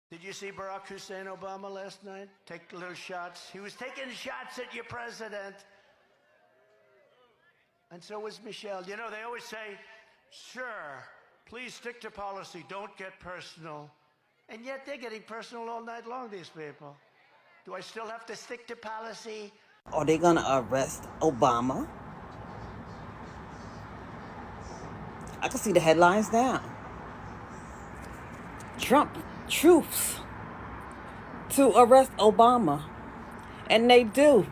Did you see Barack Hussein Obama last night? Take little shots. He was taking shots at your president. And so was Michelle. You know, they always say, sure, please stick to policy. Don't get personal. And yet they're getting personal all night long, these people. Do I still have to stick to policy? Are they going to arrest Obama? I can see the headlines now. Trump troops to arrest Obama. And they do.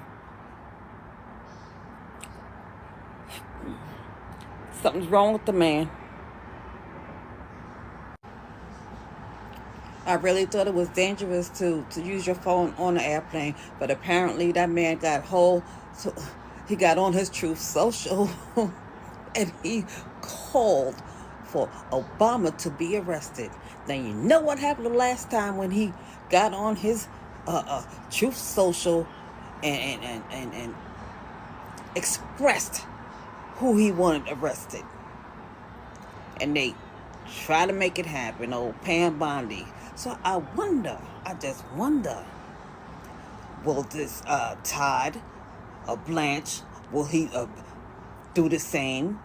Something's wrong with the man. I really thought it was dangerous to use your phone on the airplane, but apparently that man got hold, so he got on his Truth Social and he called for Obama to be arrested. Now you know what happened the last time when he got on his Truth Social and expressed who he wanted arrested. And they try to make it happen, old Pam Bondi. So I just wonder, will this Todd Blanche, will he do the same?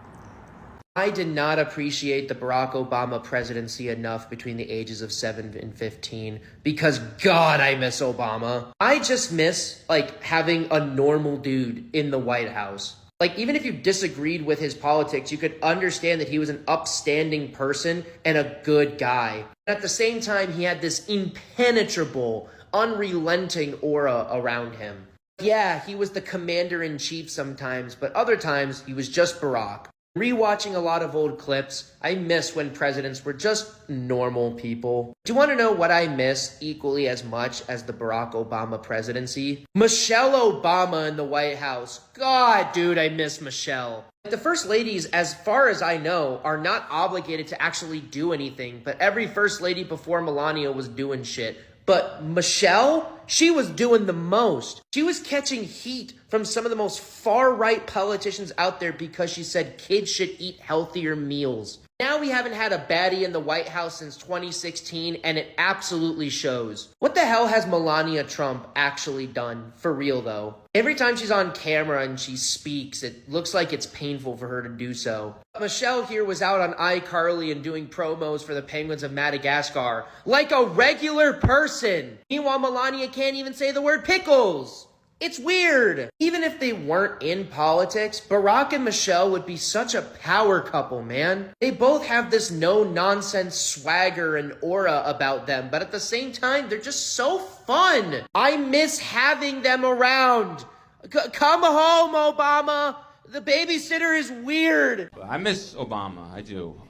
I did not appreciate the Barack Obama presidency enough between the ages of 7 and 15 because, God, I miss Obama. I just miss, having a normal dude in the White House. Even if you disagreed with his politics, you could understand that he was an upstanding person and a good guy. At the same time, he had this impenetrable, unrelenting aura around him. Yeah, he was the commander-in-chief sometimes, but other times he was just Barack. Rewatching a lot of old clips, I miss when presidents were just normal people. Do you want to know what I miss equally as much as the Barack Obama presidency? Michelle Obama in the White House. God, dude, I miss Michelle. The first ladies, as far as I know, are not obligated to actually do anything, but every first lady before Melania was doing shit. But Michelle, she was doing the most. She was catching heat from some of the most far-right politicians out there because she said kids should eat healthier meals. Now we haven't had a baddie in the White House since 2016, and it absolutely shows. What the hell has Melania Trump actually done? For real, though. Every time she's on camera and she speaks, it looks like it's painful for her to do so. Michelle here was out on iCarly and doing promos for the Penguins of Madagascar like a regular person. Meanwhile, Melania can't even say the word pickles. It's weird. Even if they weren't in politics, Barack and Michelle would be such a power couple, man. They both have this no-nonsense swagger and aura about them, but at the same time, they're just so fun. I miss having them around. Come home, Obama. The babysitter is weird. I miss Obama, I do.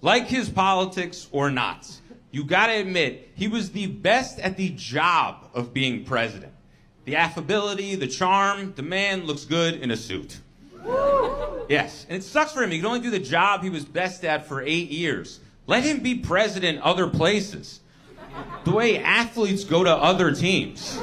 Like his politics or not, you gotta admit, he was the best at the job of being president. The affability, the charm, the man looks good in a suit. Yes, and it sucks for him. He could only do the job he was best at for 8 years. Let him be president other places. The way athletes go to other teams.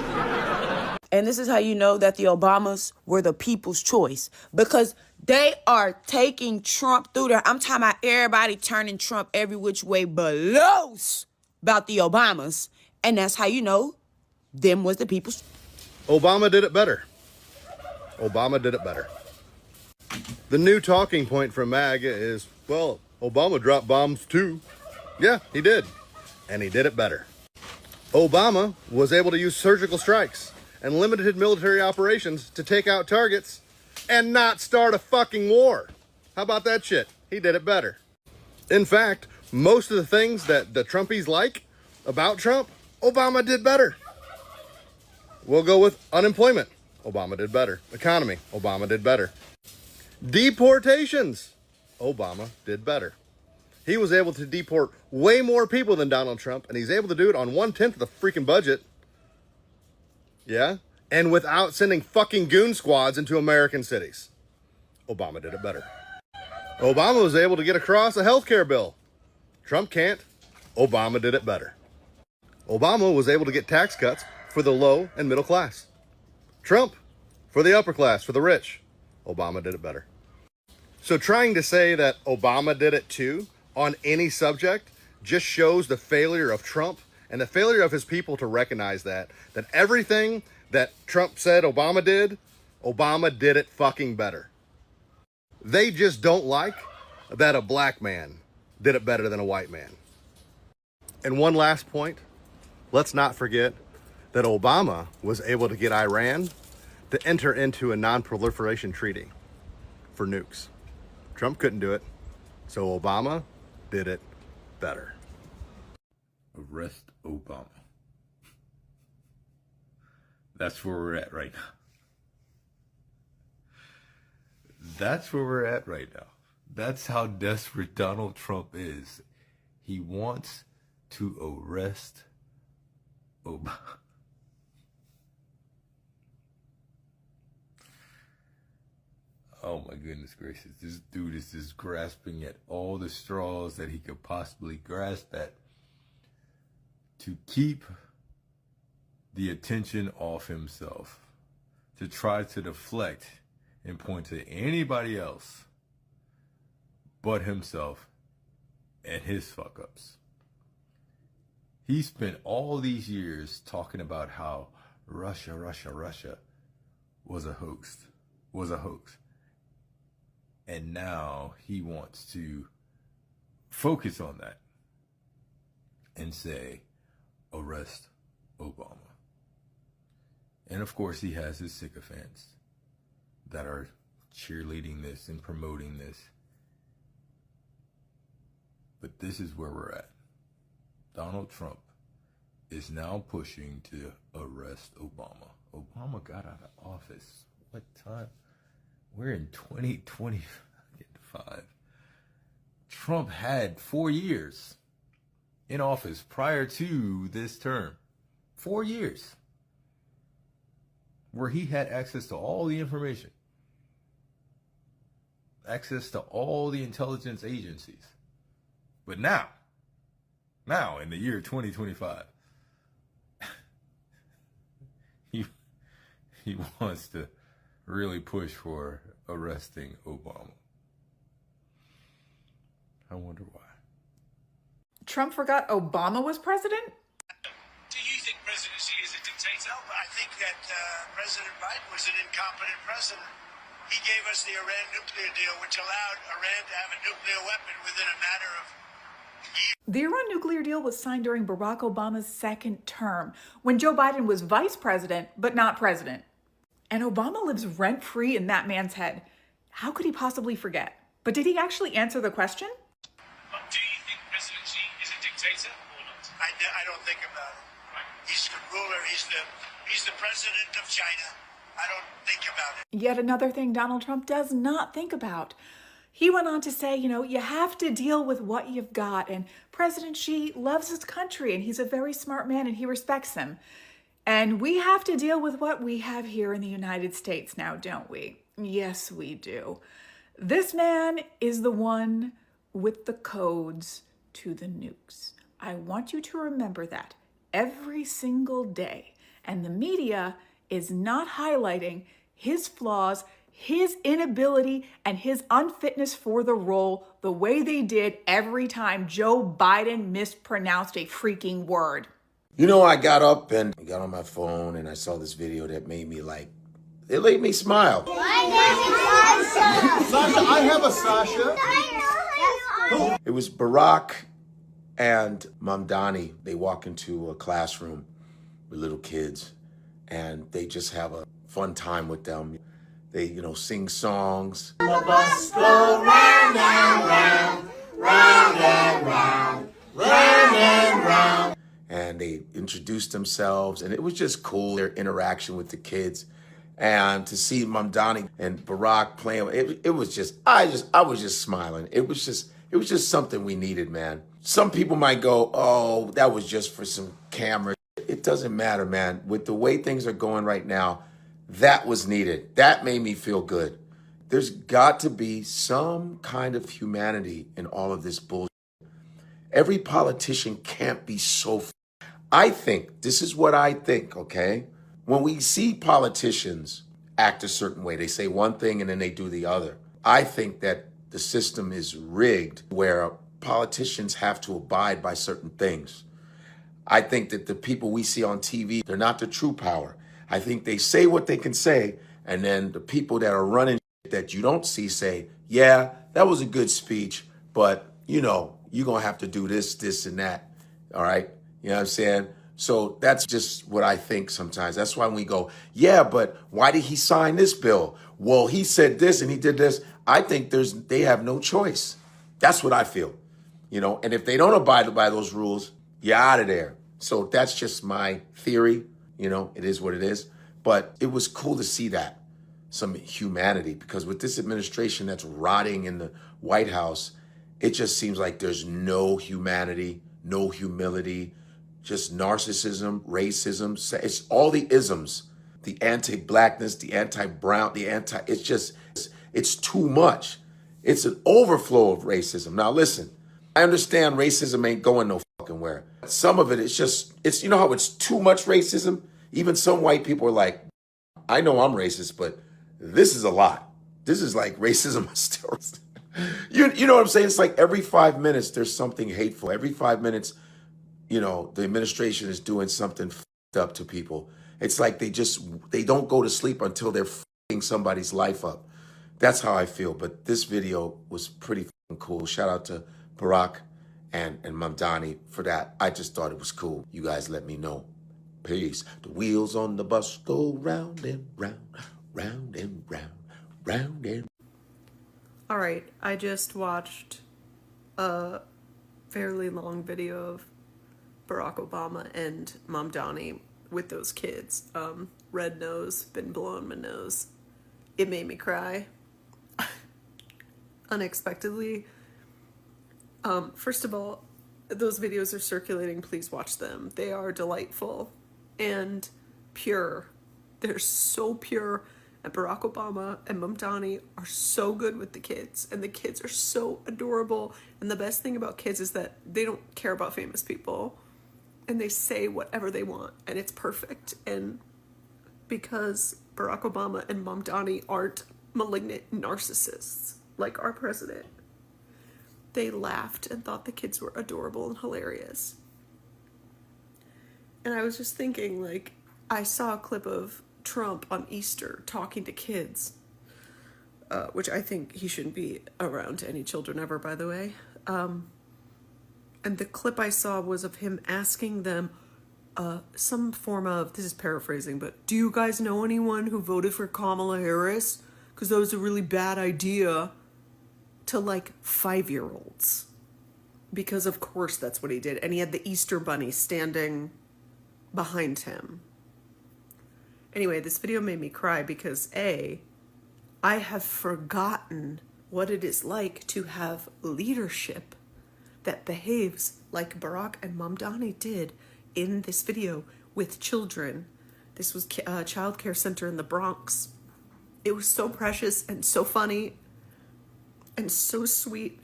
And this is how you know that the Obamas were the people's choice. Because they are taking Trump through there. I'm talking about everybody turning Trump every which way but loose about the Obamas. And that's how you know them was the people's. Obama did it better. Obama did it better. The new talking point from MAGA is, well, Obama dropped bombs too. Yeah, he did. And he did it better. Obama was able to use surgical strikes and limited military operations to take out targets and not start a fucking war. How about that shit? He did it better. In fact, most of the things that the Trumpies like about Trump, Obama did better. We'll go with unemployment. Obama did better. Economy. Obama did better. Deportations. Obama did better. He was able to deport way more people than Donald Trump, and he's able to do it on 1/10 of the freaking budget. Yeah? And without sending fucking goon squads into American cities. Obama did it better. Obama was able to get across a healthcare bill. Trump can't. Obama did it better. Obama was able to get tax cuts for the low and middle class. Trump, for the upper class, for the rich. Obama did it better. So trying to say that Obama did it too on any subject just shows the failure of Trump and the failure of his people to recognize that everything that Trump said Obama did it fucking better. They just don't like that a black man did it better than a white man. And one last point, let's not forget that Obama was able to get Iran to enter into a non-proliferation treaty for nukes. Trump couldn't do it, so Obama did it better. Arrest Obama. That's where we're at right now. That's where we're at right now. That's how desperate Donald Trump is. He wants to arrest Obama. Oh my goodness gracious. This dude is just grasping at all the straws that he could possibly grasp at to keep the attention off himself, to try to deflect and point to anybody else but himself and his fuck-ups. He spent all these years talking about how Russia was a hoax. And now he wants to focus on that and say, arrest Obama. And of course, he has his sycophants that are cheerleading this and promoting this. But this is where we're at. Donald Trump is now pushing to arrest Obama. Obama got out of office. What time? We're in 2025. Trump had 4 years in office prior to this term. 4 years. Where he had access to all the information. Access to all the intelligence agencies. But now in the year 2025, he wants to really push for arresting Obama. I wonder why. Trump forgot Obama was president? Do you think President Xi is a dictator? No, but I think that President Biden was an incompetent president. He gave us the Iran nuclear deal, which allowed Iran to have a nuclear weapon within a matter of years. The Iran nuclear deal was signed during Barack Obama's second term, when Joe Biden was vice president, but not president. And Obama lives rent-free in that man's head. How could he possibly forget? But did he actually answer the question? Do you think President Xi is a dictator or not? I don't think about it. Right. He's the ruler. He's the president of China. I don't think about it. Yet another thing Donald Trump does not think about. He went on to say, you have to deal with what you've got. And President Xi loves his country, and he's a very smart man, and he respects him. And we have to deal with what we have here in the United States now, don't we? Yes, we do. This man is the one with the codes to the nukes. I want you to remember that every single day. And the media is not highlighting his flaws, his inability, and his unfitness for the role the way they did every time Joe Biden mispronounced a freaking word. I got up and I got on my phone and I saw this video that made me it made me smile. My name is Sasha. Sasha, I have a Sasha. It was Barack and Mamdani. They walk into a classroom with little kids and they just have a fun time with them. They, sing songs. The bus go round and round, round and round, round and round. And they introduced themselves, and it was just cool, their interaction with the kids. And to see Mamdani and Barack playing, it was just, I was just smiling. It was just something we needed, man. Some people might go, oh, that was just for some camera. It doesn't matter, man. With the way things are going right now, that was needed. That made me feel good. There's got to be some kind of humanity in all of this bullshit. Every politician can't be so. I think, this is what I think, okay? When we see politicians act a certain way, they say one thing and then they do the other. I think that the system is rigged where politicians have to abide by certain things. I think that the people we see on TV, they're not the true power. I think they say what they can say, and then the people that are running that you don't see say, yeah, that was a good speech, but you're going to have to do this, this, and that. All right? You know what I'm saying? So that's just what I think sometimes. That's why when we go, yeah, but why did he sign this bill? Well, he said this and he did this. I think they have no choice. That's what I feel. And if they don't abide by those rules, you're out of there. So that's just my theory. It is what it is. But it was cool to see that, some humanity, because with this administration that's rotting in the White House, it just seems like there's no humanity, no humility, just narcissism, racism. It's all the isms, the anti-blackness, the anti-brown, it's too much. It's an overflow of racism. Now listen, I understand racism ain't going no fucking where. Some of it is it's how it's too much racism? Even some white people are like, I know I'm racist, but this is a lot. This is like racism on steroids. You know what I'm saying? It's like every 5 minutes there's something hateful. Every 5 minutes, the administration is doing something fucked up to people. It's like they don't go to sleep until they're fucking somebody's life up. That's how I feel. But this video was pretty fucking cool. Shout out to Barack and Mamdani for that. I just thought it was cool. You guys let me know. Peace. The wheels on the bus go round and round, round and round, round and. All right, I just watched a fairly long video of Barack Obama and Mamdani with those kids. Red nose, been blowing my nose. It made me cry. Unexpectedly. First of all, those videos are circulating. Please watch them. They are delightful and pure. They're so pure. And Barack Obama and Mamdani are so good with the kids. And the kids are so adorable. And the best thing about kids is that they don't care about famous people. And they say whatever they want. And it's perfect. And because Barack Obama and Mamdani aren't malignant narcissists like our president, they laughed and thought the kids were adorable and hilarious. And I was just thinking, I saw a clip of Trump on Easter talking to kids, which I think he shouldn't be around to any children ever, by the way. And the clip I saw was of him asking them some form of, this is paraphrasing, but do you guys know anyone who voted for Kamala Harris? Because that was a really bad idea, to 5-year-olds. Because of course that's what he did. And he had the Easter bunny standing behind him. Anyway, this video made me cry because I have forgotten what it is like to have leadership that behaves like Barack and Mamdani did in this video with children. This was a child care center in the Bronx. It was so precious and so funny and so sweet.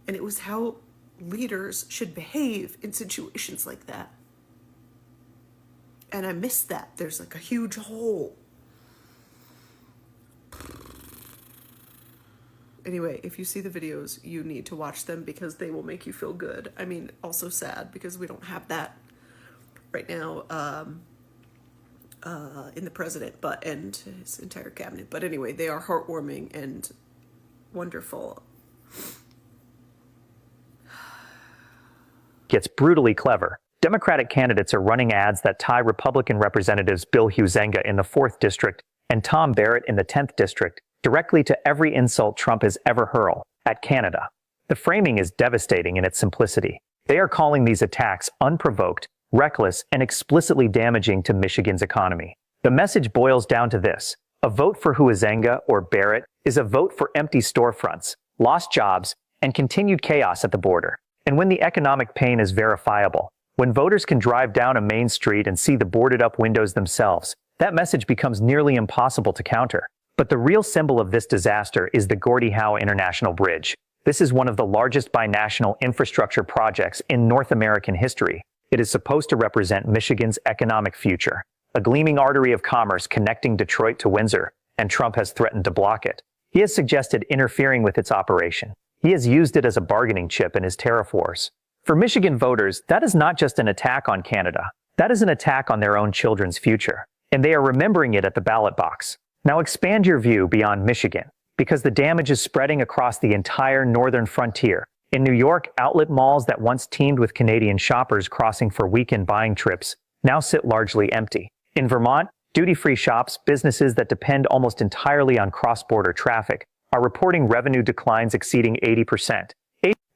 And it was how leaders should behave in situations like that. And I missed that. There's a huge hole. Anyway, if you see the videos, you need to watch them because they will make you feel good. I mean, also sad because we don't have that right now in the president, and his entire cabinet. But anyway, they are heartwarming and wonderful. Gets brutally clever. Democratic candidates are running ads that tie Republican Representatives Bill Huizenga in the 4th District and Tom Barrett in the 10th District directly to every insult Trump has ever hurled at Canada. The framing is devastating in its simplicity. They are calling these attacks unprovoked, reckless, and explicitly damaging to Michigan's economy. The message boils down to this: a vote for Huizenga or Barrett is a vote for empty storefronts, lost jobs, and continued chaos at the border. And when the economic pain is verifiable, when voters can drive down a main street and see the boarded up windows themselves, that message becomes nearly impossible to counter. But the real symbol of this disaster is the Gordie Howe International Bridge. This is one of the largest binational infrastructure projects in North American history. It is supposed to represent Michigan's economic future, a gleaming artery of commerce connecting Detroit to Windsor, and Trump has threatened to block it. He has suggested interfering with its operation. He has used it as a bargaining chip in his tariff wars. For Michigan voters, that is not just an attack on Canada. That is an attack on their own children's future. And they are remembering it at the ballot box. Now expand your view beyond Michigan, because the damage is spreading across the entire northern frontier. In New York, outlet malls that once teemed with Canadian shoppers crossing for weekend buying trips now sit largely empty. In Vermont, duty-free shops, businesses that depend almost entirely on cross-border traffic, are reporting revenue declines exceeding 80%.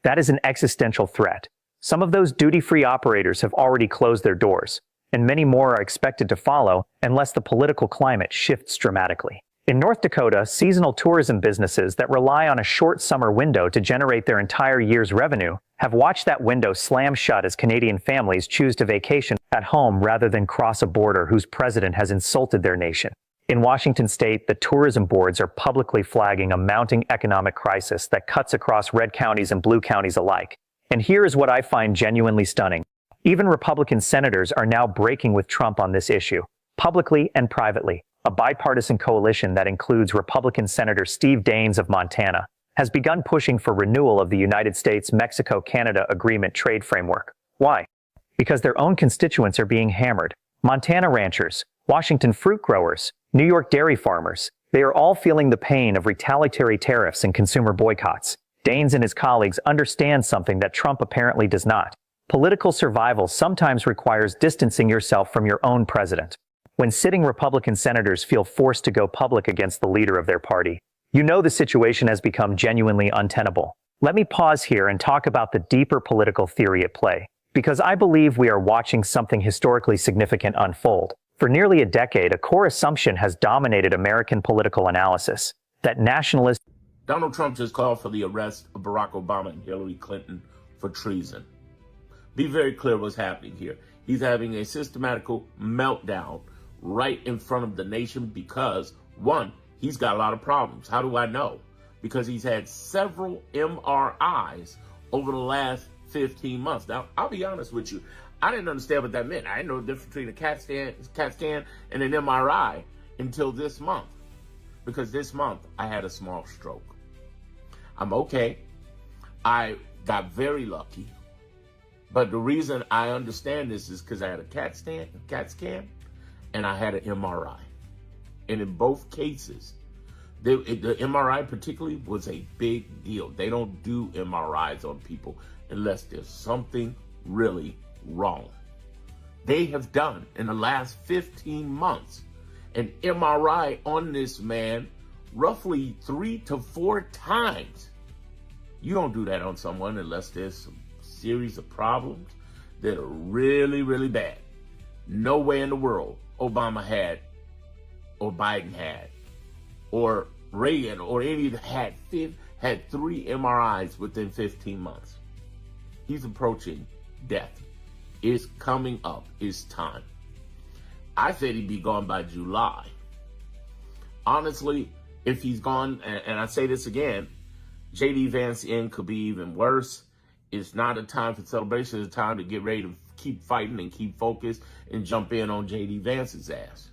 That is an existential threat. Some of those duty-free operators have already closed their doors, and many more are expected to follow unless the political climate shifts dramatically. In North Dakota, seasonal tourism businesses that rely on a short summer window to generate their entire year's revenue have watched that window slam shut as Canadian families choose to vacation at home rather than cross a border whose president has insulted their nation. In Washington state, the tourism boards are publicly flagging a mounting economic crisis that cuts across red counties and blue counties alike. And here is what I find genuinely stunning. Even Republican senators are now breaking with Trump on this issue, publicly and privately. A bipartisan coalition that includes Republican Senator Steve Daines of Montana has begun pushing for renewal of the United States-Mexico-Canada Agreement trade framework. Why? Because their own constituents are being hammered. Montana ranchers, Washington fruit growers, New York dairy farmers, they are all feeling the pain of retaliatory tariffs and consumer boycotts. Daines and his colleagues understand something that Trump apparently does not. Political survival sometimes requires distancing yourself from your own president. When sitting Republican senators feel forced to go public against the leader of their party, you know the situation has become genuinely untenable. Let me pause here and talk about the deeper political theory at play, because I believe we are watching something historically significant unfold. For nearly a decade, a core assumption has dominated American political analysis, that nationalist. Donald Trump just called for the arrest of Barack Obama and Hillary Clinton for treason. Be very clear what's happening here. He's having a systematical meltdown right in front of the nation because, one, he's got a lot of problems. How do I know? Because he's had several MRIs over the last 15 months. Now, I'll be honest with you. I didn't understand what that meant. I didn't know the difference between a CAT scan and an MRI until this month. Because this month, I had a small stroke. I'm okay. I got very lucky. But the reason I understand this is because I had a CAT scan, and I had an MRI. And in both cases, the MRI particularly was a big deal. They don't do MRIs on people unless there's something really wrong. They have done, in the last 15 months, an MRI on this man roughly 3 to 4 times. You don't do that on someone unless there's some series of problems that are really, really bad. No way in the world Obama had, or Biden had, or Reagan, or any had 3 MRIs within 15 months. He's approaching death. It's coming up. It's time. I said he'd be gone by July. Honestly, if he's gone, and I say this again, J.D. Vance end could be even worse. It's not a time for celebration. It's a time to get ready to keep fighting and keep focused and jump in on J.D. Vance's ass.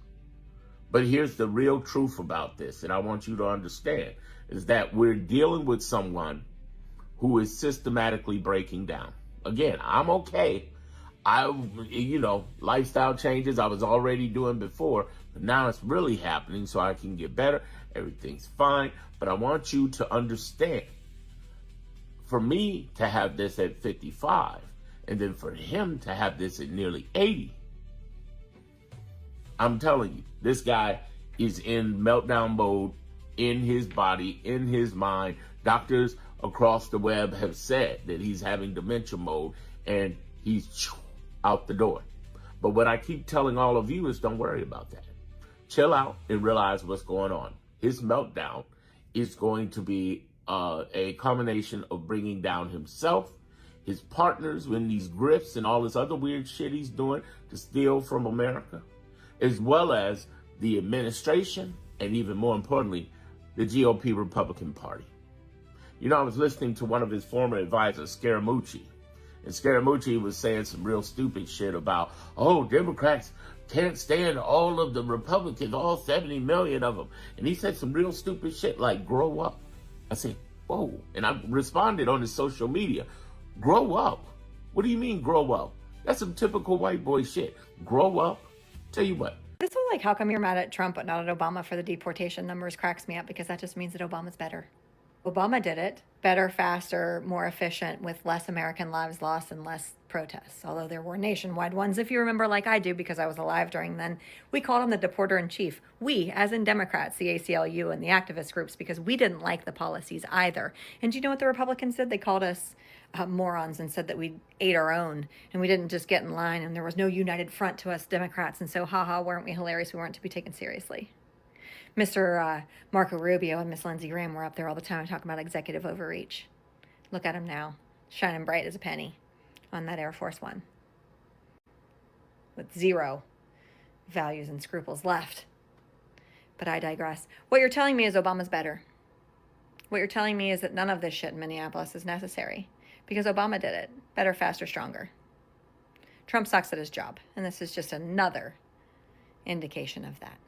But here's the real truth about this, and I want you to understand, is that we're dealing with someone who is systematically breaking down. Again, I'm okay. Lifestyle changes I was already doing before, but now it's really happening so I can get better. Everything's fine. But I want you to understand, for me to have this at 55, and then for him to have this at nearly 80, I'm telling you, this guy is in meltdown mode in his body, in his mind. Doctors across the web have said that he's having dementia mode and he's out the door. But what I keep telling all of you is don't worry about that. Chill out and realize what's going on. His meltdown is going to be a combination of bringing down himself, his partners in these grifts and all this other weird shit he's doing to steal from America, as well as the administration, and even more importantly, the GOP Republican Party. You know, I was listening to one of his former advisors, Scaramucci, and Scaramucci was saying some real stupid shit about, oh, Democrats can't stand all of the Republicans, all 70 million of them. And he said some real stupid shit like, grow up. I said, whoa. And I responded on his social media, grow up. What do you mean grow up? That's some typical white boy shit. Grow up? Tell you what. This whole, like, how come you're mad at Trump but not at Obama for the deportation numbers cracks me up, because that just means that Obama's better. Obama did it better, faster, more efficient, with less American lives lost and less protests. Although there were nationwide ones, if you remember, like I do, because I was alive during then. We called him the deporter in chief. We, as in Democrats, the ACLU and the activist groups, because we didn't like the policies either. And do you know what the Republicans did? They called us morons and said that we ate our own and we didn't just get in line, and there was no united front to us Democrats. And so, weren't we hilarious? We weren't to be taken seriously. Mr. Marco Rubio and Miss Lindsey Graham were up there all the time talking about executive overreach. Look at him now, shining bright as a penny on that Air Force One, with zero values and scruples left. But I digress. What you're telling me is Obama's better. What you're telling me is that none of this shit in Minneapolis is necessary, because Obama did it better, faster, stronger. Trump sucks at his job, and this is just another indication of that.